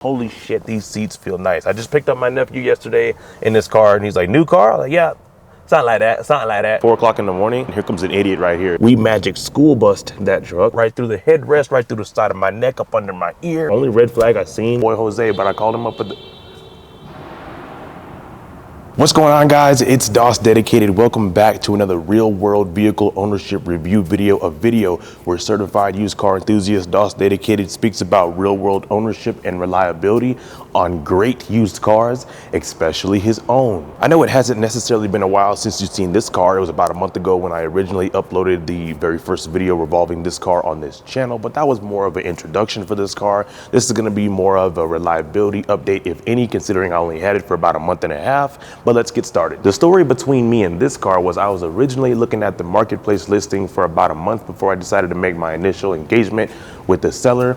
Holy shit, these seats feel nice. I just picked up my nephew yesterday in this car and he's like, new car? I'm like, yeah, something like that, something like that. 4 o'clock in the morning, and here comes an idiot right here. We magic school bust that truck right through the headrest, right through the side of my neck, up under my ear. Only red flag I seen, boy Jose, but I called him up at the... What's going on, guys? It's DOS Dedicated. Welcome back to another real world vehicle ownership review video, a video where certified used car enthusiast DOS Dedicated speaks about real world ownership and reliability on great used cars, especially his own. I know it hasn't necessarily been a while since you've seen this car. It was about a month ago when I originally uploaded the very first video revolving this car on this channel, but that was more of an introduction for this car. This is gonna be more of a reliability update, if any, considering I only had it for about a month and a half. But let's get started. The story between me and this car was I was originally looking at the marketplace listing for about a month before I decided to make my initial engagement with the seller.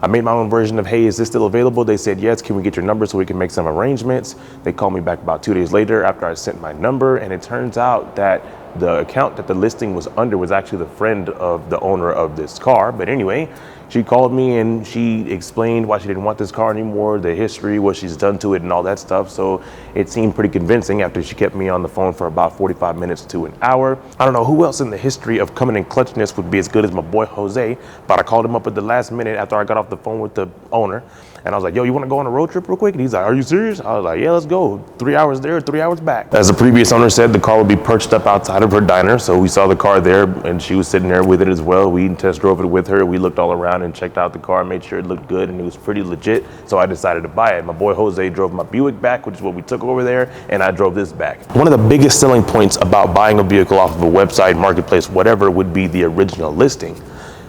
I made my own version of, hey, is this still available? They said, yes, can we get your number so we can make some arrangements? They called me back about 2 days later after I sent my number, and it turns out that the account that the listing was under was actually the friend of the owner of this car. But anyway, she called me and she explained why she didn't want this car anymore, the history, what she's done to it and all that stuff. So it seemed pretty convincing after she kept me on the phone for about 45 minutes to an hour. I don't know who else in the history of coming in clutchness would be as good as my boy Jose, but I called him up at the last minute after I got off the phone with the owner. And I was like, yo, you want to go on a road trip real quick? And he's like, are you serious? I was like, yeah, let's go. 3 hours there, 3 hours back. As the previous owner said, the car would be perched up outside of her diner. So we saw the car there and she was sitting there with it as well. We test drove it with her. We looked all around and checked out the car, made sure it looked good and it was pretty legit. So I decided to buy it. My boy Jose drove my Buick back, which is what we took over there, and I drove this back. One of the biggest selling points about buying a vehicle off of a website, marketplace, whatever, would be the original listing.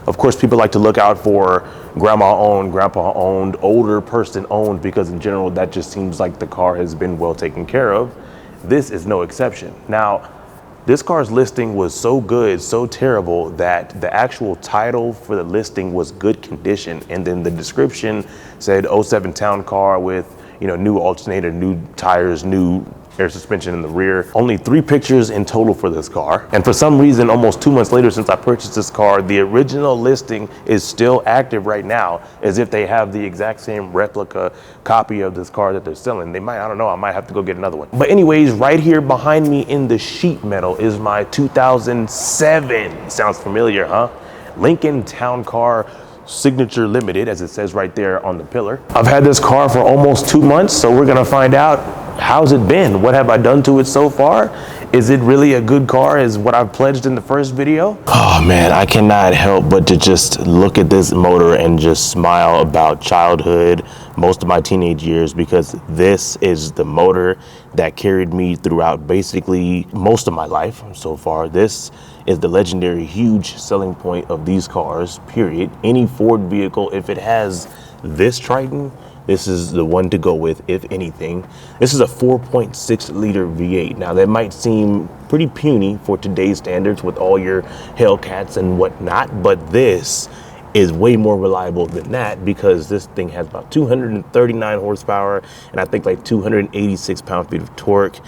Of course, people like to look out for grandma owned, grandpa owned, older person owned, because in general, that just seems like the car has been well taken care of. This is no exception. Now, this car's listing was so good, so terrible, that the actual title for the listing was good condition. And then the description said '07 town car with, new alternator, new tires, new air suspension in the rear. Only 3 pictures in total for this car. And for some reason, almost 2 months later since I purchased this car, the original listing is still active right now, as if they have the exact same replica copy of this car that they're selling. They might, I don't know, I might have to go get another one. But anyways, right here behind me in the sheet metal is my 2007, sounds familiar, huh? Lincoln Town Car Signature Limited, as it says right there on the pillar. I've had this car for almost 2 months, so we're gonna find out, how's it been? What have I done to it so far? Is it really a good car, is what I've pledged in the first video? Oh man, I cannot help but to just look at this motor and just smile about childhood, most of my teenage years, because this is the motor that carried me throughout basically most of my life so far. This is the legendary huge selling point of these cars, period. Any Ford vehicle, if it has this Triton, this is the one to go with, if anything. This is a 4.6 liter V8. Now that might seem pretty puny for today's standards with all your Hellcats and whatnot, but this is way more reliable than that, because this thing has about 239 horsepower and I think like 286 pound-feet of torque.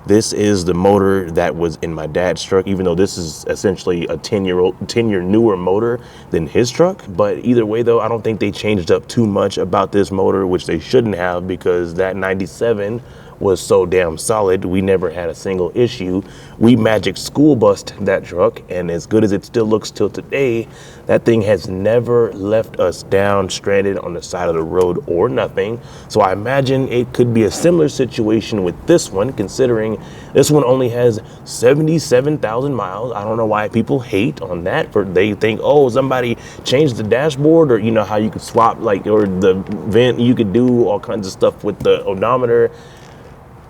This is the motor that was in my dad's truck, even though this is essentially a 10-year newer motor than his truck. But either way though, I don't think they changed up too much about this motor, which they shouldn't have, because that 97 was so damn solid. We never had a single issue. We magic school bust that truck, and as good as it still looks till today, that thing has never left us down, stranded on the side of the road or nothing. So I imagine it could be a similar situation with this one, considering this one only has 77,000 miles. I don't know why people hate on that. They think, oh, somebody changed the dashboard, or how you could swap, or the vent, you could do all kinds of stuff with the odometer.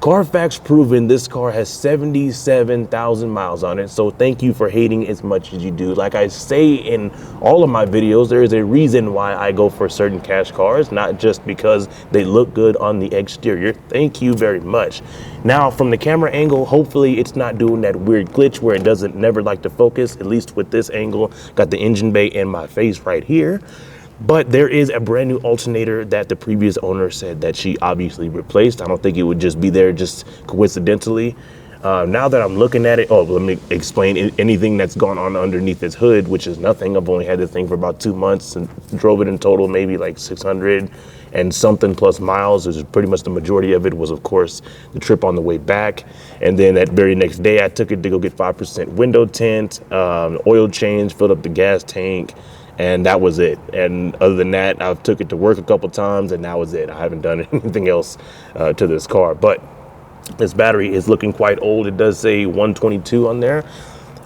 Carfax proven this car has 77,000 miles on it, so thank you for hating as much as you do. Like I say in all of my videos, there is a reason why I go for certain cash cars, not just because they look good on the exterior. Thank you very much. Now, from the camera angle, hopefully it's not doing that weird glitch where it doesn't never like to focus, at least with this angle. Got the engine bay in my face right here. But there is a brand new alternator that the previous owner said that she obviously replaced. I don't think it would just be there just coincidentally. Now that I'm looking at it, let me explain anything that's gone on underneath this hood, which is nothing. I've only had this thing for about 2 months and drove it in total maybe like 600 and something plus miles. Which is pretty much the majority of it was, of course, the trip on the way back. And then that very next day, I took it to go get 5% window tint, oil change, filled up the gas tank, and that was it. And other than that, I took it to work a couple times, and that was it. I haven't done anything else to this car. But this battery is looking quite old. It does say 122 on there.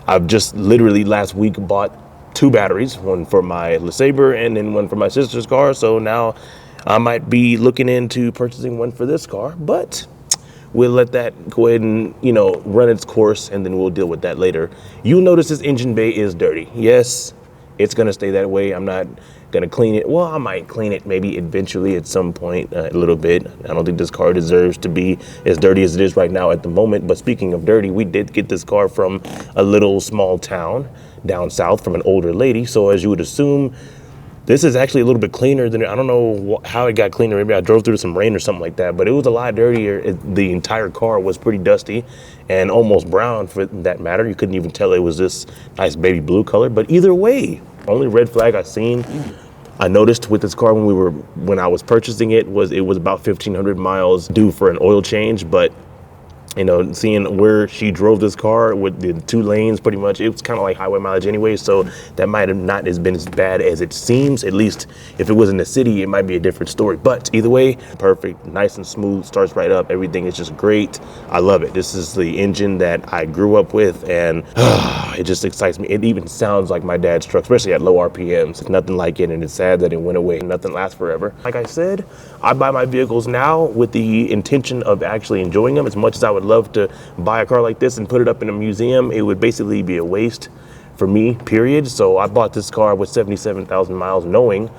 I've just literally last week bought 2 batteries, one for my LeSabre and then one for my sister's car. So now I might be looking into purchasing one for this car, but we'll let that go ahead and, run its course, and then we'll deal with that later. You'll notice this engine bay is dirty. Yes, it's gonna stay that way. I'm not gonna clean it. Well, I might clean it maybe eventually at some point, a little bit. I don't think this car deserves to be as dirty as it is right now at the moment. But speaking of dirty, we did get this car from a little small town down south from an older lady. So as you would assume, this is actually a little bit cleaner than, I don't know how it got cleaner. Maybe I drove through some rain or something like that, but it was a lot dirtier. The entire car was pretty dusty and almost brown for that matter. You couldn't even tell it was this nice baby blue color, but either way, only red flag I noticed with this car when I was purchasing it was about 1,500 miles due for an oil change. But seeing where she drove this car with the 2 lanes, pretty much, it was kind of like highway mileage anyway. So that might have not been as bad as it seems. At least if it was in the city, it might be a different story. But either way, perfect, nice and smooth, starts right up. Everything is just great. I love it. This is the engine that I grew up with, and it just excites me. It even sounds like my dad's truck, especially at low RPMs. Nothing like it, and it's sad that it went away. Nothing lasts forever. Like I said, I buy my vehicles now with the intention of actually enjoying them. As much as I would love to buy a car like this and put it up in a museum, it would basically be a waste for me, period. So I bought this car with 77,000 miles, knowing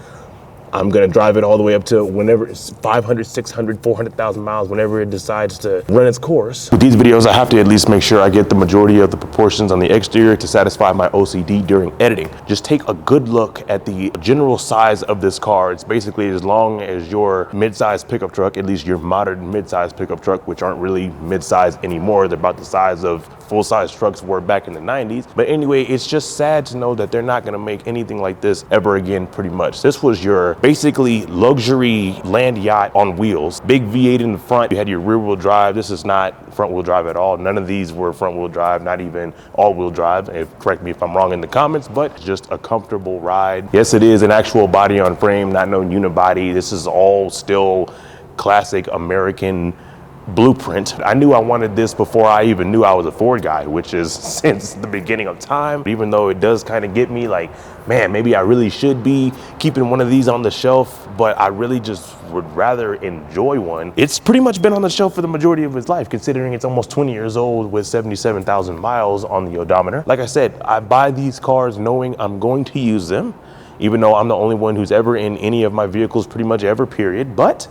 I'm gonna drive it all the way up to whenever it's 500, 600, 400,000 miles, whenever it decides to run its course. With these videos, I have to at least make sure I get the majority of the proportions on the exterior to satisfy my OCD during editing. Just take a good look at the general size of this car. It's basically as long as your mid-size pickup truck, at least your modern mid-size pickup truck, which aren't really mid-size anymore. They're about the size of full-size trucks were back in the 90s. But anyway, it's just sad to know that they're not gonna make anything like this ever again, pretty much. This was your basically luxury land yacht on wheels. Big V8 in the front. You had your rear wheel drive. This is not front wheel drive at all. None of these were front wheel drive, not even all wheel drive. Correct me if I'm wrong in the comments, but just a comfortable ride. Yes, it is an actual body on frame, not no unibody. This is all still classic American blueprint. I knew I wanted this before I even knew I was a Ford guy, which is since the beginning of time. Even though it does kind of get me like, man, maybe I really should be keeping one of these on the shelf, but I really just would rather enjoy one. It's pretty much been on the shelf for the majority of its life, considering it's almost 20 years old with 77,000 miles on the odometer. Like I said, I buy these cars knowing I'm going to use them, even though I'm the only one who's ever in any of my vehicles pretty much ever, period. But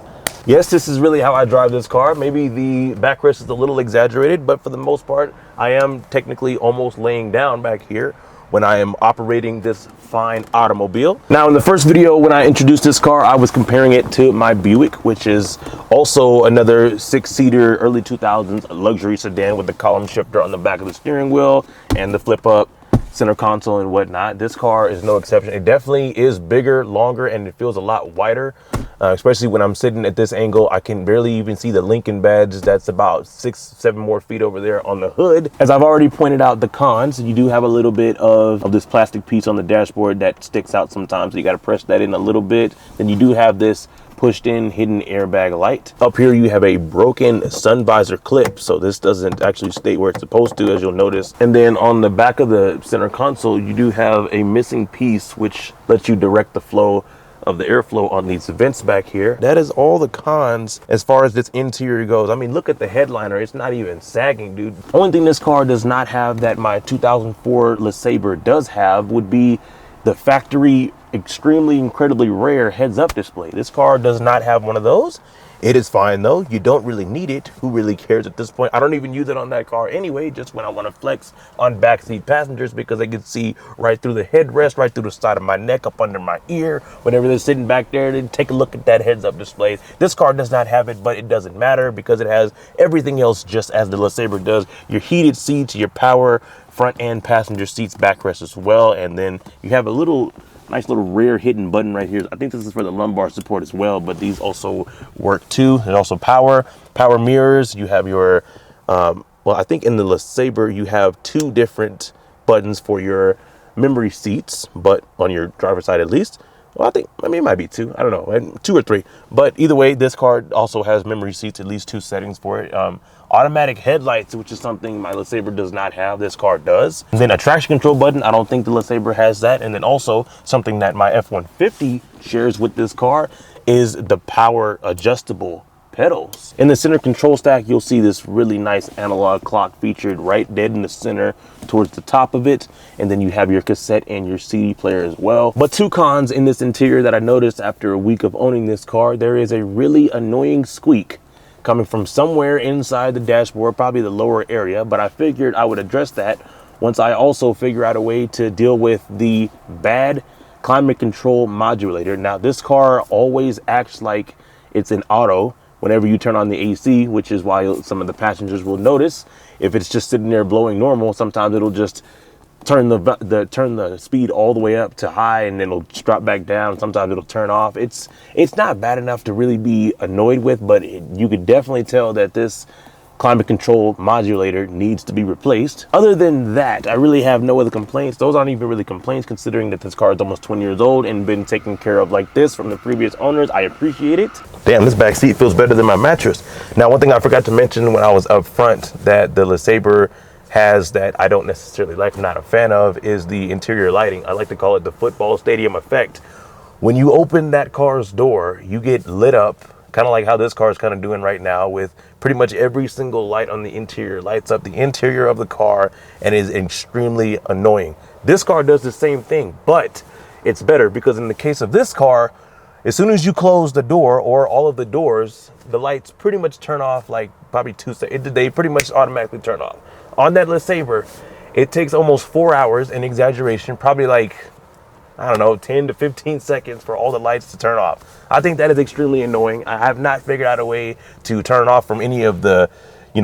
yes, this is really how I drive this car. Maybe the backrest is a little exaggerated, but for the most part, I am technically almost laying down back here when I am operating this fine automobile. Now, in the first video, when I introduced this car, I was comparing it to my Buick, which is also another 6-seater, early 2000s luxury sedan with the column shifter on the back of the steering wheel and the flip-up center console and whatnot. This car is no exception. It definitely is bigger, longer, and it feels a lot wider. Especially when I'm sitting at this angle, I can barely even see the Lincoln badge. That's about 6-7 more feet over there on the hood. As I've already pointed out, the cons, you do have a little bit of this plastic piece on the dashboard that sticks out sometimes. So you got to press that in a little bit. Then you do have this pushed in hidden airbag light. Up here you have a broken sun visor clip, so this doesn't actually stay where it's supposed to, as you'll notice. And then on the back of the center console, you do have a missing piece which lets you direct the flow of the airflow on these vents back here. That is all the cons as far as this interior goes. I mean, look at the headliner. It's not even sagging, dude. Only thing this car does not have that my 2004 LeSabre does have would be the factory extremely incredibly rare heads-up display. This car does not have one of those. It is fine though. You don't really need it. Who really cares at this point? I don't even use it on that car anyway, just when I want to flex on backseat passengers, because they can see right through the headrest, right through the side of my neck, up under my ear. Whenever they're sitting back there, they take a look at that heads-up display. This car does not have it, but it doesn't matter because it has everything else just as the LeSabre does. Your heated seats, your power front and passenger seats backrest as well, and then you have a little Nice little rear hidden button right here. I think this is for the lumbar support as well, but these also work too. And also power mirrors. You have your, well, I think in the LeSabre, you have 2 different buttons for your memory seats, but on your driver's side at least. Well, I mean, it might be 2. I don't know, 2 or 3. But either way, this car also has memory seats, at least 2 settings for it. Automatic headlights, which is something my LeSabre does not have. This car does. And then a traction control button. I don't think the LeSabre has that. And then also something that my F-150 shares with this car is the power adjustable pedals. In the center control stack, you'll see this really nice analog clock featured right dead in the center towards the top of it. And then you have your cassette and your CD player as well. But 2 cons in this interior that I noticed after a week of owning this car, there is a really annoying squeak coming from somewhere inside the dashboard, probably the lower area, but I figured I would address that once I also figure out a way to deal with the bad climate control modulator. Now, this car always acts like it's in auto whenever you turn on the AC, which is why some of the passengers will notice if it's just sitting there blowing normal, sometimes it'll just turn the speed all the way up to high and then it'll drop back down. Sometimes it'll turn off. It's not bad enough to really be annoyed with, but you could definitely tell that this climate control modulator needs to be replaced. Other than that, I really have no other complaints. Those aren't even really complaints considering that this car is almost 20 years old and been taken care of like this from the previous owners. I appreciate it. Damn, this back seat feels better than my mattress. Now, one thing I forgot to mention when I was up front that the LeSabre has that I don't necessarily like, I'm not a fan of, is the interior lighting. I like to call it the football stadium effect. When you open that car's door, you get lit up, kind of like how this car is kind of doing right now, with pretty much every single light on the interior lights up the interior of the car and is extremely annoying. This car does the same thing, but it's better because in the case of this car, as soon as you close the door or all of the doors, the lights pretty much turn off like probably 2 seconds. They pretty much automatically turn off. On that LeSabre, it takes almost 4 hours, in exaggeration, probably like, I don't know, 10 to 15 seconds for all the lights to turn off. I think that is extremely annoying. I have not figured out a way to turn off from any of the,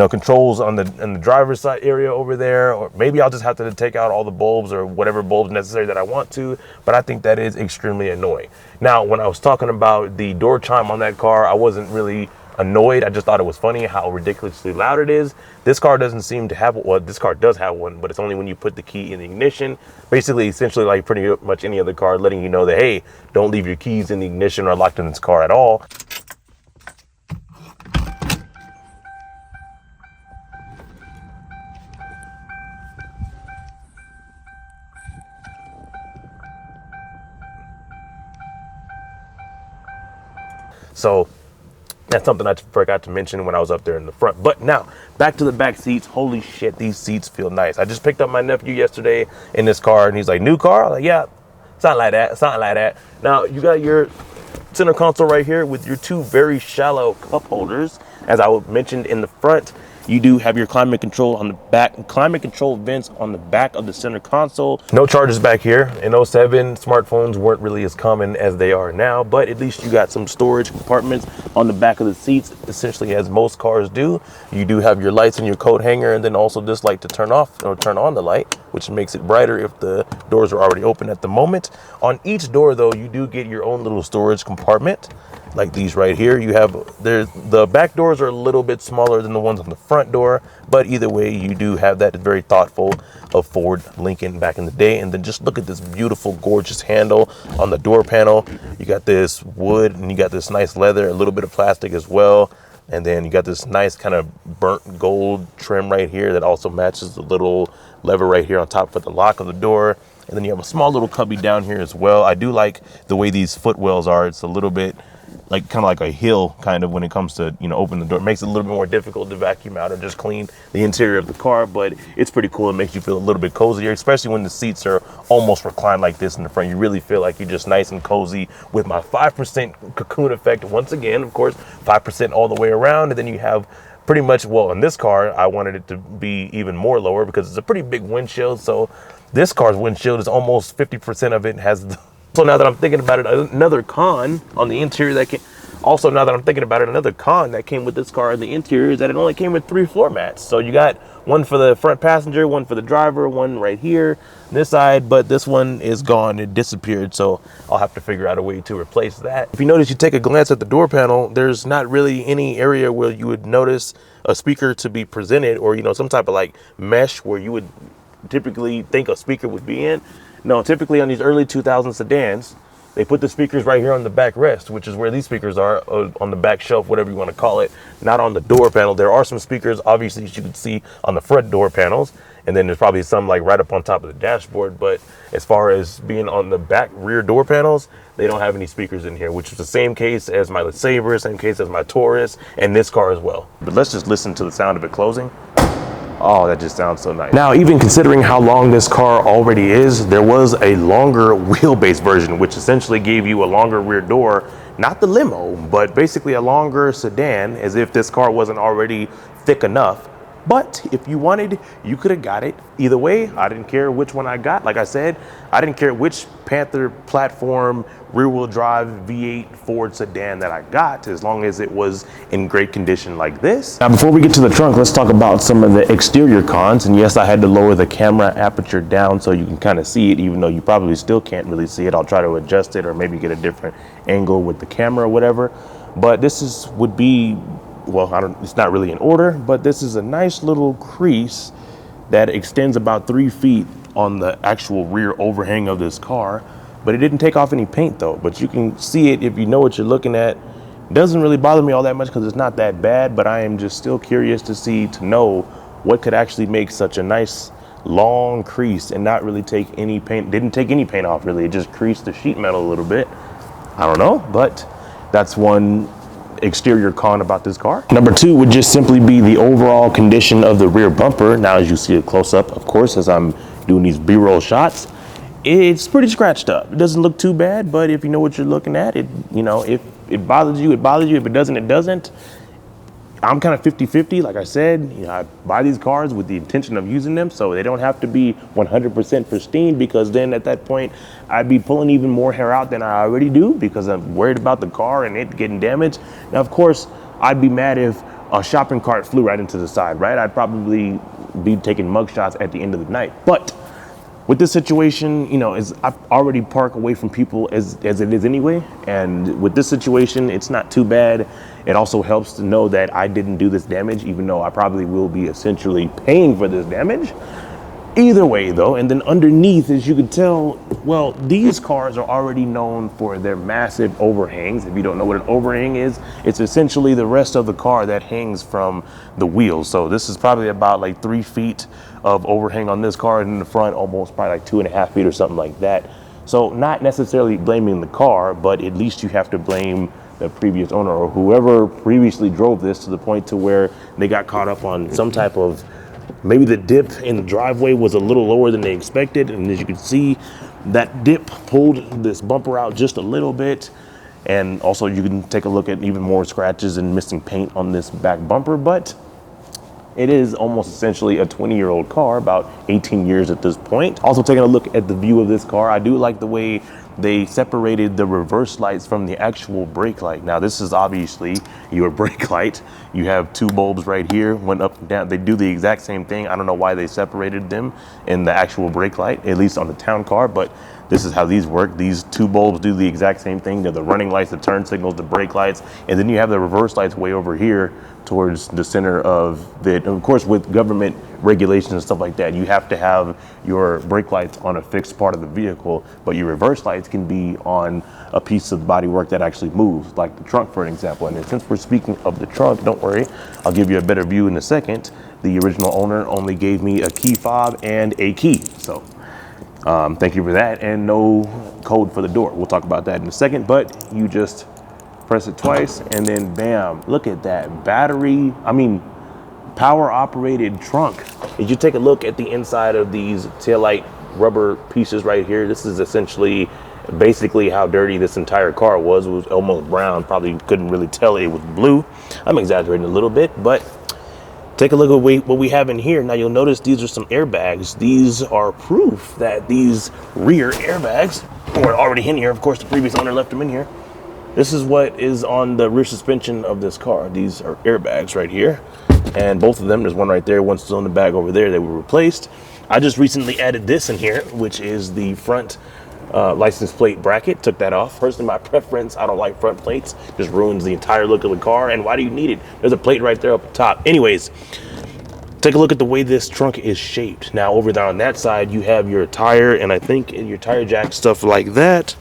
controls on the driver's side area over there, or maybe I'll just have to take out all the bulbs or whatever bulbs necessary that I want to, but I think that is extremely annoying. Now, when I was talking about the door chime on that car, I wasn't really annoyed. I just thought it was funny how ridiculously loud it is. This car doesn't seem to have, well, this car does have one, but it's only when you put the key in the ignition. Basically, essentially like pretty much any other car, letting you know that, hey, don't leave your keys in the ignition or locked in this car at all. So that's something I forgot to mention when I was up there in the front. But now, back to the back seats. Holy shit, these seats feel nice. I just picked up my nephew yesterday in this car, and he's like, new car? I'm like, yeah, something like that. Now, you got your center console right here with your 2 very shallow cup holders. As I mentioned in the front, you do have your climate control on the back, climate control vents on the back of the center console. No chargers back here. In '07, smartphones weren't really as common as they are now, but at least you got some storage compartments on the back of the seats, essentially as most cars do. You do have your lights in your coat hanger, and then also this light to turn off or turn on the light, which makes it brighter if the doors are already open at the moment. On each door, though, you do get your own little storage compartment. Like these right here, you have the back doors are a little bit smaller than the ones on the front door, but either way, you do have that. Very thoughtful of Ford Lincoln back in the day. And then just look at this beautiful, gorgeous handle on the door panel. You got this wood and you got this nice leather, a little bit of plastic as well. And then you got this nice kind of burnt gold trim right here that also matches the little lever right here on top for the lock of the door. And then you have a small little cubby down here as well. I do like the way these footwells are. It's a little bit like kind of like a hill kind of when it comes to, open the door. It makes it a little bit more difficult to vacuum out or just clean the interior of the car, but it's pretty cool. It makes you feel a little bit cozier, especially when the seats are almost reclined like this in the front. You really feel like you're just nice and cozy with my 5% cocoon effect. Once again, of course, 5% all the way around. And then you have pretty much, well, in this car, I wanted it to be even more lower because it's a pretty big windshield. So this car's windshield is almost 50% of it has the. So now that I'm thinking about it, another con on the interior that can, Also, now that I'm thinking about it, another con that came with this car in the interior is that it only came with 3 floor mats. So you got one for the front passenger, one for the driver, one right here, this side, but this one is gone. It disappeared, so I'll have to figure out a way to replace that. If you notice, you take a glance at the door panel, there's not really any area where you would notice a speaker to be presented, or, you know, some type of like mesh where you would typically think a speaker would be in. No, typically on these early 2000 sedans, they put the speakers right here on the backrest, which is where these speakers are, on the back shelf, whatever you want to call it, not on the door panel. There are some speakers, obviously, as you can see on the front door panels, and then there's probably some like right up on top of the dashboard. But as far as being on the back rear door panels, they don't have any speakers in here, which is the same case as my LeSabre, same case as my Taurus, and this car as well. But let's just listen to the sound of it closing. Oh, that just sounds so nice. Now, even considering how long this car already is, there was a longer wheelbase version, which essentially gave you a longer rear door, not the limo, but basically a longer sedan, as if this car wasn't already thick enough. But if you wanted, you could have got it. Either way, I didn't care which one I got. Like I said, I didn't care which Panther platform rear-wheel drive V8 Ford sedan that I got, as long as it was in great condition like this. Now, before we get to the trunk, let's talk about some of the exterior cons. And yes, I had to lower the camera aperture down so you can kind of see it, even though you probably still can't really see it. I'll try to adjust it or maybe get a different angle with the camera or whatever. But this would be, well, it's not really in order, but this is a nice little crease that extends about 3 feet on the actual rear overhang of this car. But it didn't take off any paint though, but you can see it if you know what you're looking at. It doesn't really bother me all that much because it's not that bad, but I am just still curious to know what could actually make such a nice long crease and not really take any paint. Didn't take any paint off really, it just creased the sheet metal a little bit. I don't know, but that's one exterior con about this car. Number 2 would just simply be the overall condition of the rear bumper. Now, as you see it close up, of course, as I'm doing these B-roll shots, it's pretty scratched up. It doesn't look too bad, but if you know what you're looking at, if it bothers you, it bothers you. If it doesn't, it doesn't. I'm kind of 50-50. Like I said, I buy these cars with the intention of using them, so they don't have to be 100% pristine, because then at that point, I'd be pulling even more hair out than I already do because I'm worried about the car and it getting damaged. Now, of course, I'd be mad if a shopping cart flew right into the side, right? I'd probably be taking mug shots at the end of the night. But with this situation, I already park away from people as it is anyway. And with this situation, it's not too bad. It also helps to know that I didn't do this damage, even though I probably will be essentially paying for this damage. Either way though, and then underneath, as you can tell, well, these cars are already known for their massive overhangs. If you don't know what an overhang is, it's essentially the rest of the car that hangs from the wheels. So this is probably about like 3 feet of overhang on this car, and in the front almost probably like 2.5 feet or something like that. So not necessarily blaming the car, but at least you have to blame the previous owner or whoever previously drove this to the point to where they got caught up on some type of, maybe the dip in the driveway was a little lower than they expected, and as you can see, that dip pulled this bumper out just a little bit. And also you can take a look at even more scratches and missing paint on this back bumper, but it is almost essentially a 20-year-old car, about 18 years at this point. Also, taking a look at the view of this car, I do like the way they separated the reverse lights from the actual brake light. Now, this is obviously your brake light. You have 2 bulbs right here, one up and down. They do the exact same thing. I don't know why they separated them in the actual brake light, at least on the town car, but this is how these work. These 2 bulbs do the exact same thing. They're the running lights, the turn signals, the brake lights, and then you have the reverse lights way over here towards the center of it. Of course, with government regulations and stuff like that, you have to have your brake lights on a fixed part of the vehicle, but your reverse lights can be on a piece of bodywork that actually moves, like the trunk, for an example. And since we're speaking of the trunk, don't worry, I'll give you a better view in a second. The original owner only gave me a key fob and a key, so thank you for that, and no code for the door. We'll talk about that in a second, but you just press it twice and then bam, look at that power operated trunk. If you take a look at the inside of these taillight rubber pieces right here, this is essentially basically how dirty this entire car was. It was almost brown, probably couldn't really tell it was blue. I'm exaggerating a little bit, but take a look at what we have in here. Now you'll notice these are some airbags. These are proof that these rear airbags were already in here. Of course, the previous owner left them in here. This is what is on the rear suspension of this car. These are airbags right here. And both of them, there's one right there, one's still in the bag over there. They were replaced. I just recently added this in here, which is the front license plate bracket. Took that off. Personally, my preference, I don't like front plates. Just ruins the entire look of the car. And why do you need it? There's a plate right there up top. Anyways, take a look at the way this trunk is shaped. Now over there on that side, you have your tire, and I think your tire jack, stuff like that.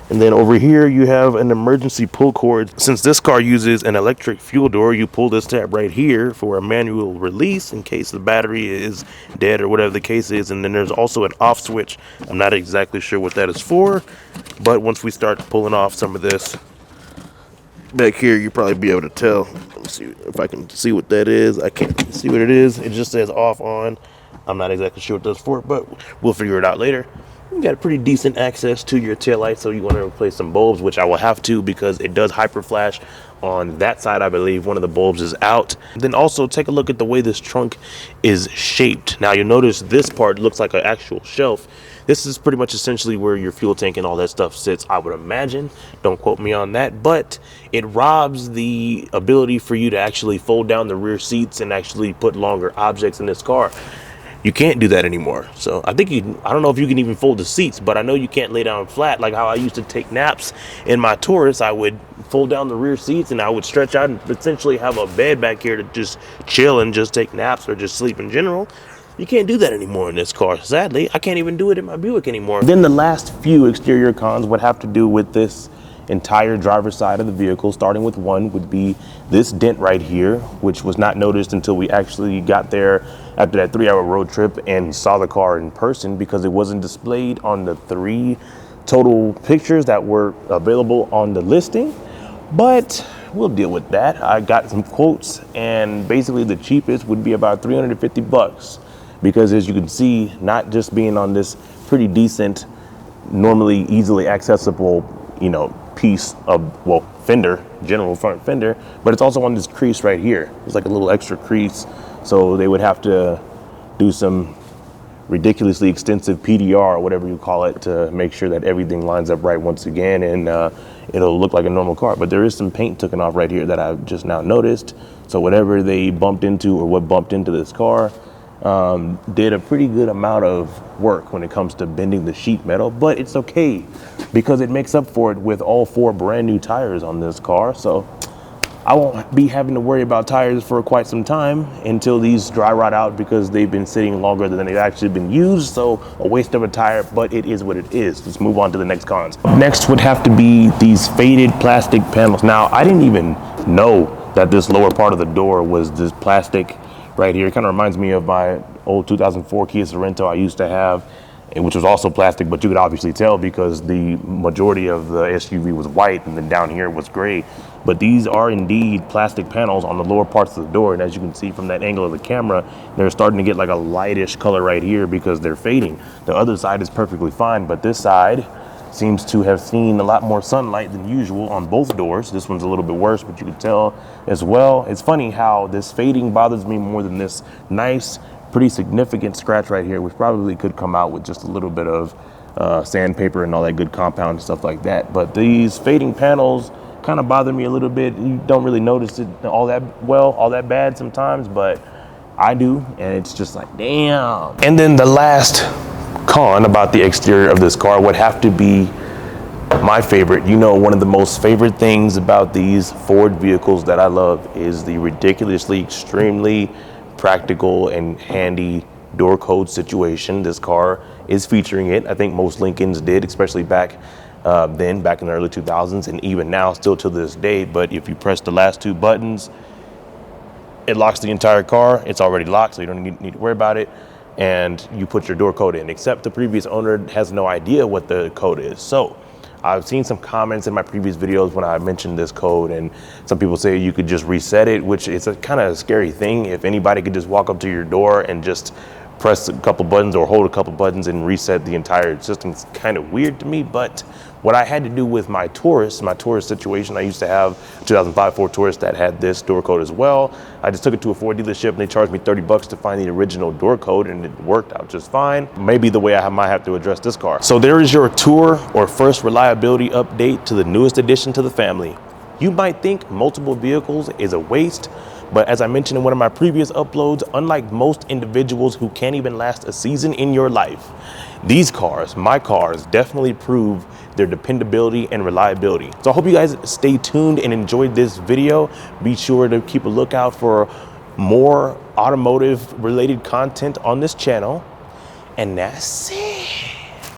And then over here, you have an emergency pull cord. Since this car uses an electric fuel door, you pull this tab right here for a manual release in case the battery is dead or whatever the case is. And then there's also an off switch. I'm not exactly sure what that is for, but once we start pulling off some of this back here, you'll probably be able to tell. Let me see if I can see what that is. I can't see what it is. It just says off, on. I'm not exactly sure what that's for, but we'll figure it out later. You got a pretty decent access to your taillight, so you want to replace some bulbs, which I will have to because it does hyper flash on that side. I believe one of the bulbs is out. Then also take a look at the way this trunk is shaped. Now you'll notice this part looks like an actual shelf. This is pretty much essentially where your fuel tank and all that stuff sits, I would imagine. Don't quote me on that, but it robs the ability for you to actually fold down the rear seats and actually put longer objects in this car. You can't do that anymore. So I think I don't know if you can even fold the seats, but I know you can't lay down flat like how I used to take naps in my Taurus. I would fold down the rear seats and I would stretch out and essentially have a bed back here to just chill and just take naps or just sleep in general. You can't do that anymore in this car. Sadly, I can't even do it in my Buick anymore. Then the last few exterior cons would have to do with this entire driver's side of the vehicle. Starting with one would be this dent right here, which was not noticed until we actually got there after that 3-hour road trip and saw the car in person, because it wasn't displayed on the 3 total pictures that were available on the listing. But we'll deal with that. I got some quotes, and basically the cheapest would be about $350, because as you can see, not just being on this pretty decent, normally easily accessible, piece of, well, fender, general front fender, but it's also on this crease right here. It's like a little extra crease, so they would have to do some ridiculously extensive PDR or whatever you call it to make sure that everything lines up right once again, and it'll look like a normal car. But there is some paint taken off right here that I've just now noticed. So whatever they bumped into, or what bumped into this car, did a pretty good amount of work when it comes to bending the sheet metal, but it's okay because it makes up for it with all 4 brand new tires on this car. So I won't be having to worry about tires for quite some time until these dry rot out, because they've been sitting longer than they've actually been used. So a waste of a tire, but it is what it is. Let's move on to the next cons. Next would have to be these faded plastic panels. Now, I didn't even know that this lower part of the door was this plastic right here. It kind of reminds me of my old 2004 Kia Sorento I used to have, which was also plastic, but you could obviously tell because the majority of the SUV was white and then down here was gray. But these are indeed plastic panels on the lower parts of the door, and as you can see from that angle of the camera, they're starting to get like a lightish color right here because they're fading. The other side is perfectly fine, but this side seems to have seen a lot more sunlight than usual on both doors. This one's a little bit worse, but you can tell as well. It's funny how this fading bothers me more than this nice, pretty significant scratch right here, which probably could come out with just a little bit of sandpaper and all that good compound and stuff like that. But these fading panels kind of bother me a little bit. You don't really notice it all that bad sometimes, but I do, and it's just like, damn. And then the last con about the exterior of this car would have to be my favorite. One of the most favorite things about these Ford vehicles that I love is the ridiculously, extremely practical and handy door code situation. This car is featuring it. I think most Lincolns did, especially back in the early 2000s, and even now still to this day. But if you press the last 2 buttons, it locks the entire car. It's already locked, so you don't need to worry about it. And you put your door code in, except the previous owner has no idea what the code is. So I've seen some comments in my previous videos when I mentioned this code, and some people say you could just reset it, which is a kind of scary thing. If anybody could just walk up to your door and just press a couple buttons or hold a couple buttons and reset the entire system. It's kind of weird to me, but what I had to do with my Taurus situation, I used to have a 2005 Ford Taurus that had this door code as well. I just took it to a Ford dealership and they charged me 30 bucks to find the original door code, and it worked out just fine. Maybe the way I might have to address this car. So there is your tour or first reliability update to the newest addition to the family. You might think multiple vehicles is a waste, but as I mentioned in one of my previous uploads, unlike most individuals who can't even last a season in your life, these cars, my cars, definitely prove their dependability and reliability. So I hope you guys stay tuned and enjoyed this video. Be sure to keep a lookout for more automotive related content on this channel. And that's it.